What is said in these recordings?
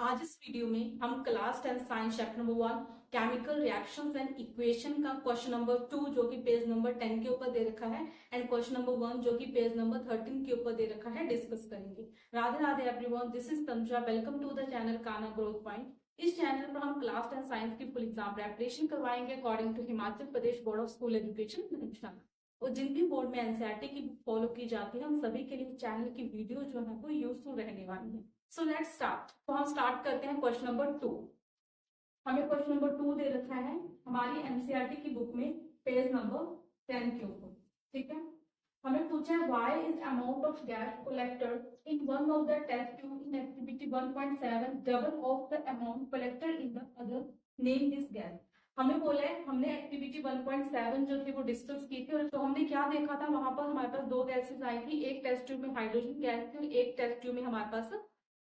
आज इस वीडियो में हम class 10 science chapter number 1 chemical reactions and equation का क्वेश्चन नंबर 2 जो कि पेज नंबर 10 के ऊपर दे रखा है एंड क्वेश्चन नंबर 1 जो कि पेज नंबर 13 के ऊपर दे रखा है डिस्कस करेंगे। Radhe Radhe everyone, this is Tanuja. Welcome to the channel Kana growth point. इस चैनल पर हम क्लास 10 साइंस की फुल एग्जाम प्रेपरेशन करवाएंगे according to Himachal Pradesh board of school education Dharamshala. और जिन भी बोर्ड में एनसीईआरटी की बुक फॉलो की जाती है, हम सभी के लिए चैनल की वीडियो जो है वो यूजफुल रहने वाली है। So let's start. तो हम स्टार्ट करते हैं क्वेश्चन नंबर 2। हमें क्वेश्चन नंबर 2 दे रखा है हमारी एनसीईआरटी की बुक में पेज नंबर 10 के ऊपर। ठीक है, हमें पूछा है why is amount of gas collected in one of the test tube in activity 1.7 double of the amount collected in the other, name this gas. हमें बोला है, हमने एक्टिविटी 1.7 जो थी वो डिस्कस की थी और तो हमने क्या देखा था, वहां पर हमारे पास दो गैसेस आई थी। एक टेस्ट ट्यूब में हाइड्रोजन गैस थी और एक टेस्ट ट्यूब में हमारे पास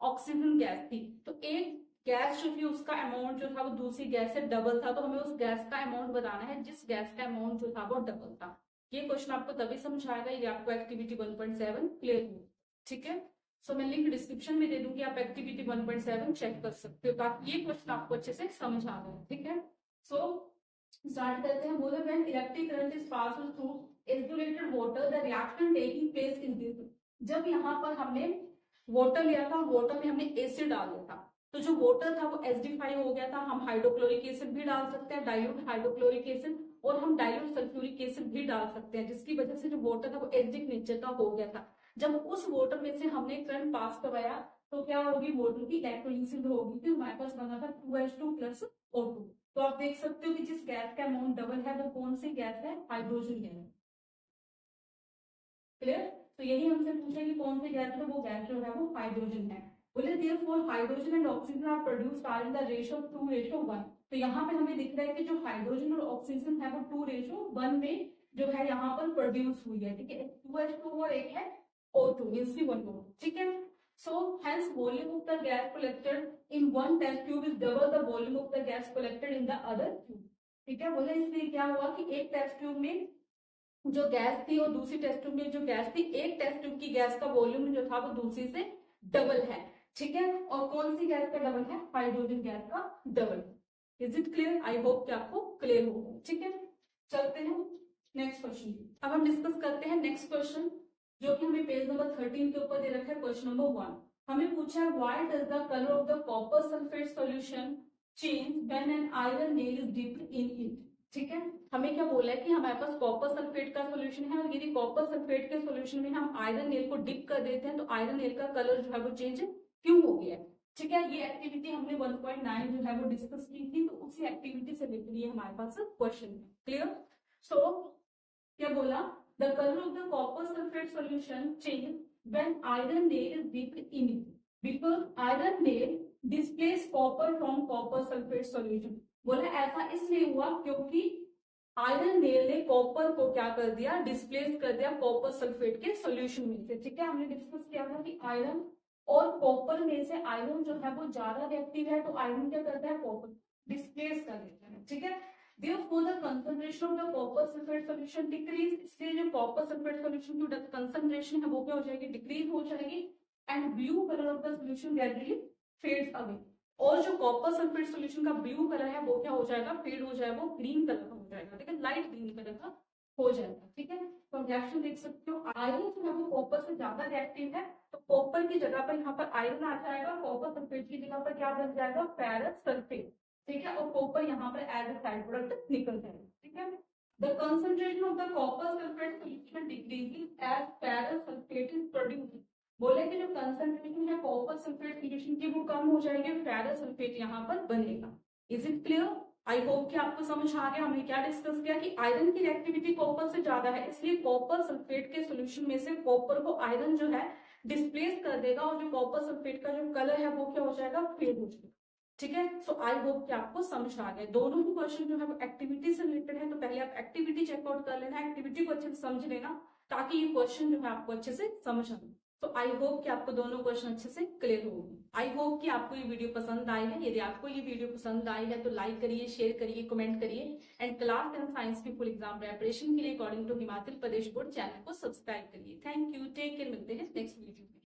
ऑक्सीजन गैस थी। तो एक गैस जो थी उसका अमाउंट जो था वो दूसरी गैस से डबल था, तो हमें उस गैस का अमाउंट बताना है जिस गैस का अमाउंट जो था वो डबल था। ये क्वेश्चन आपको तभी समझ आएगा यदि आपको एक्टिविटी 1.7 क्लियर हो। ठीक है, सो मैं लिंक डिस्क्रिप्शन में दे दूंगी, आप एक्टिविटी 1.7 चेक कर सकते हो ताकि ये क्वेश्चन आपको अच्छे से समझ आ जाए। ठीक है, सो स्टार्ट करते हैं। बोले when electric current is passed through educated water the reaction taking place in this. जब यहाँ पर हमने वाटर लिया था, वाटर में हमने एसिड डाल दिया था, तो जो वाटर था वो एसिडिफाई हो गया था। हम हाइड्रोक्लोरिक एसिड भी डाल सकते हैं, डाइल्यूट हाइड्रोक्लोरिक एसिड, और हम डाइल्यूट सल्फ्यूरिक एसिड भी डाल सकते हैं, जिसकी वजह से जो वाटर था वो एसिडिक नेचर का हो गया था। जब उस वाटर में से हमने करंट पास करवाया तो क्या होगी, वाटर की इलेक्ट्रोलिसिस होगी, फिर हमारे पास बना था 2H2 प्लस O2। तो आप देख सकते हो कि जिस गैस का अमाउंट डबल है वो कौन सी गैस है, हाइड्रोजन गैस। क्लियर? तो यही हमसे पूछा कि कौन सी गैस है, वो गैस जो है वो हाइड्रोजन है। बोले therefore hydrogen and oxygen are produced are in the ratio 2:1। तो यहाँ पे हमें दिख रहा है कि जो हाइड्रोजन और ऑक्सीजन है वो 2:1 में जो है यहाँ पर प्रोड्यूस हुई है। ठीक है, 2H2 और एक है O2 मींस की 1 मोल। ठीक है, so hence volume of the gas collected in one test tube is double the volume of the gas collected in the other tube। ठीक है, बोले इसलिए क्या हुआ कि एक टेस्ट ट्यूब में जो गैस थी और दूसरी टेस्ट ट्यूब में जो गैस थी, एक टेस्ट ट्यूब की गैस का वॉल्यूम जो था वो दूसरी से डबल है। ठीक है, और कौन सी गैस का डबल है, हाइड्रोजन गैस का double. Is it clear? I hope कि आपको क्लियर होगा। ठीक है, चलते हैं नेक्स्ट क्वेश्चन। अब हम डिस्कस करते हैं नेक्स्ट क्वेश्चन जो कि हमें पेज नंबर 13 के ऊपर दे रखा है। क्वेश्चन नंबर 1 हमें पूछा है why does the colour of the copper sulphate solution change when an iron nail is dipped in it. ठीक है, हमें क्या बोला है कि हमारे पास कॉपर सल्फेट का सॉल्यूशन है और यदि कॉपर सल्फेट के सॉल्यूशन में हम आयरन नेल को डिप कर देते हैं तो आयरन नेल का कलर जो है वो चेंज क्यों हो गया है। ठीक है, ये एक्टिविटी हमने 1.9 जो है वो डिस्कस की थी, तो उसी एक्टिविटी से रिलेटेड ये हमारे पास क्वेश्चन है। क्लियर? सो क्या बोला, the colour of the copper sulphate solution change when iron nail is dipped in it because iron nail displace copper from copper sulphate solution. बोला ऐसा इसलिए हुआ क्योंकि आयरन नेल ने कॉपर को क्या कर दिया, डिस्प्लेस कर दिया कॉपर सल्फेट के सॉल्यूशन में से। ठीक है, हमने डिस्कस किया था कि आयरन और कॉपर में से आयरन जो है वो ज्यादा रिएक्टिव है, तो आयरन क्या करता है, कॉपर डिस्प्लेस कर देता है। ठीक है, therefore the concentration of the copper sulfate solution decrease, इसलिए जो कॉपर सल्फेट सॉल्यूशन की कंसंट्रेशन है वो क्या हो जाएगी, डिक्रीज हो जाएगी, and blue colour of the solution gradually fades away. और जो कॉपर सल्फेट सॉल्यूशन का ब्लू कलर है वो क्या हो जाएगा, फेड हो जाएगा, वो ग्रीन कलर का हो जाएगा। ठीक है, लाइट ग्रीन कलर का हो जाएगा। ठीक है, तो रिएक्शन देख सकते हो, आयरन जो है वो कॉपर से ज्यादा रिएक्टिव है, तो कॉपर की जगह पर यहाँ पर आयरन आ जाएगा, कॉपर सल्फेट की जगह पर क्या बन जाएगा, फेरस सल्फेट। ठीक है, और कॉपर यहाँ पर एज ए साइड प्रोडक्ट निकल जाएगा। ठीक है, the concentration of the copper sulphate solution decreasing as ferrous sulphate is produced. बोले कि जो कंसंट्रेशन है कॉपर सल्फेट सॉल्यूशन की वो कम हो जाएगी, फेरस सल्फेट यहाँ पर बनेगा। Is it clear? I hope कि आपको समझ आ गया। हमने क्या डिस्कस किया कि आयरन की रिएक्टिविटी कॉपर से ज्यादा है, इसलिए कॉपर सल्फेट के सॉल्यूशन में से कॉपर को आयरन जो है डिस्प्लेस कर देगा और जो कॉपर सल्फेट का जो कलर है वो क्या हो जाएगा, फेड हो जाएगा। ठीक है, सो आई होप कि आपको समझ आ गया। दोनों ही क्वेश्चन जो है वो एक्टिविटी से रिलेटेड है, तो पहले आप एक्टिविटी चेकआउट कर लेना, एक्टिविटी को अच्छे से समझ लेना ताकि ये क्वेश्चन जो है आपको अच्छे से समझ आए। तो आई होप कि आपको दोनों क्वेश्चन अच्छे से क्लियर होंगे। आई होप कि आपको ये वीडियो पसंद आई है। यदि आपको ये वीडियो पसंद आई है तो लाइक करिए, शेयर करिए, कमेंट करिए, एंड क्लास 10 साइंस की फुल एग्जाम प्रिपरेशन के लिए according to Himachal Pradesh board channel को सब्सक्राइब करिए। थैंक यू, टेक केयर, मिलते हैं नेक्स्ट वीडियो में।